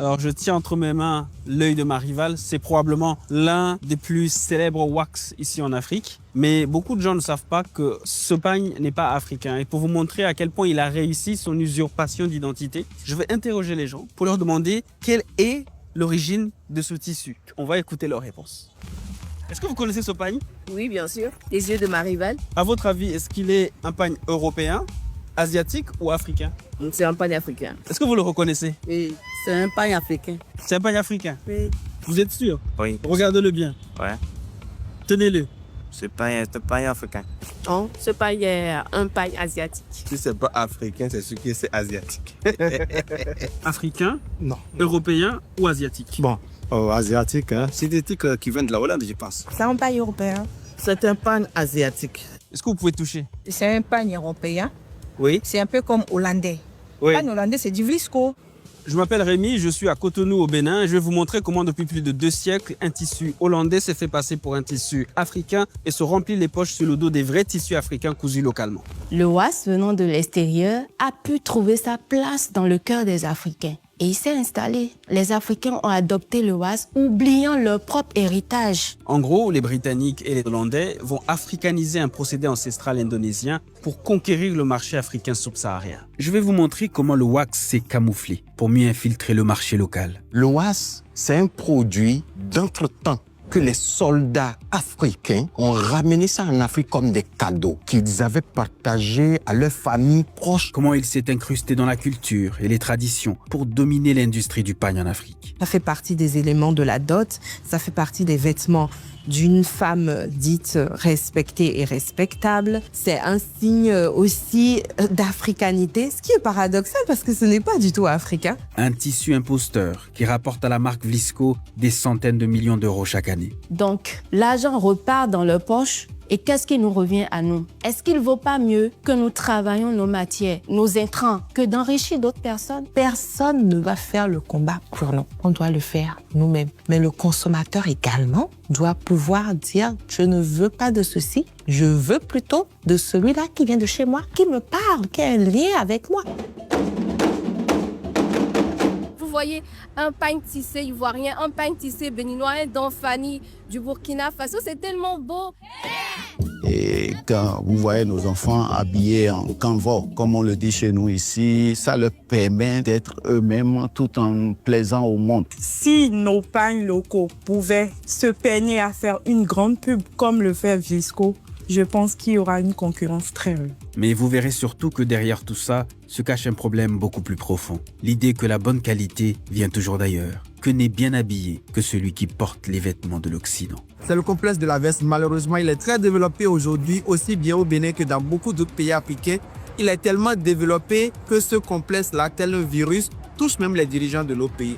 Alors, je tiens entre mes mains l'œil de ma rivale. C'est probablement l'un des plus célèbres wax ici en Afrique. Mais beaucoup de gens ne savent pas que ce pagne n'est pas africain. Et pour vous montrer à quel point il a réussi son usurpation d'identité, je vais interroger les gens pour leur demander quelle est l'origine de ce tissu. On va écouter leurs réponses. Est-ce que vous connaissez ce pagne? Oui, bien sûr. Les yeux de ma rivale. À votre avis, est-ce qu'il est un pagne européen, asiatique ou africain? C'est un pagne africain. Est-ce que vous le reconnaissez? Oui, c'est un pagne africain. C'est un pagne africain? Oui. Vous êtes sûr? Oui. Regardez-le bien. Ouais. Tenez-le. C'est pas africain. Non, ce pagne est un pagne asiatique. Si c'est pas africain, c'est sûr que c'est asiatique. Africain, Non. européen ou asiatique? Bon, asiatique, hein? C'est des trucs qui viennent de la Hollande, je pense. C'est un pagne européen. C'est un pagne asiatique. Est-ce que vous pouvez toucher? C'est un pagne européen. Oui. C'est un peu comme hollandais. Oui. Le pagne hollandais, c'est du Vlisco. Je m'appelle Rémi, je suis à Cotonou au Bénin et je vais vous montrer comment depuis plus de 2 siècles, un tissu hollandais s'est fait passer pour un tissu africain et se remplit les poches sur le dos des vrais tissus africains cousus localement. Le was venant de l'extérieur a pu trouver sa place dans le cœur des Africains. Et il s'est installé. Les Africains ont adopté le was, oubliant leur propre héritage. En gros, les Britanniques et les Hollandais vont africaniser un procédé ancestral indonésien pour conquérir le marché africain subsaharien. Je vais vous montrer comment le wax s'est camouflé pour mieux infiltrer le marché local. Le was, c'est un produit d'entretemps que les soldats africains ont ramené ça en Afrique comme des cadeaux qu'ils avaient partagés à leurs familles proches. Comment il s'est incrusté dans la culture et les traditions pour dominer l'industrie du pagne en Afrique. Ça fait partie des éléments de la dot, ça fait partie des vêtements d'une femme dite respectée et respectable. C'est un signe aussi d'africanité, ce qui est paradoxal parce que ce n'est pas du tout africain. Un tissu imposteur qui rapporte à la marque Vlisco des centaines de millions d'euros chaque année. Donc, l'argent repart dans leur poche. Et qu'est-ce qui nous revient à nous? Est-ce qu'il ne vaut pas mieux que nous travaillions nos matières, nos intrants, que d'enrichir d'autres personnes? Personne ne va faire le combat pour nous. On doit le faire nous-mêmes. Mais le consommateur également doit pouvoir dire « je ne veux pas de ceci, je veux plutôt de celui-là qui vient de chez moi, qui me parle, qui a un lien avec moi ». Vous voyez un pagne tissé ivoirien, un pagne tissé béninois, un d'Anfani du Burkina Faso, c'est tellement beau. Et quand vous voyez nos enfants habillés en canevas, comme on le dit chez nous ici, ça leur permet d'être eux-mêmes tout en plaisant au monde. Si nos pagnes locaux pouvaient se peiner à faire une grande pub comme le fait Vlisco, je pense qu'il y aura une concurrence très rude. Mais vous verrez surtout que derrière tout ça se cache un problème beaucoup plus profond. L'idée que la bonne qualité vient toujours d'ailleurs, que n'est bien habillé que celui qui porte les vêtements de l'Occident. C'est le complexe de la veste. Malheureusement, il est très développé aujourd'hui, aussi bien au Bénin que dans beaucoup d'autres pays africains. Il est tellement développé que ce complexe-là, tel un virus, touche même les dirigeants de nos pays.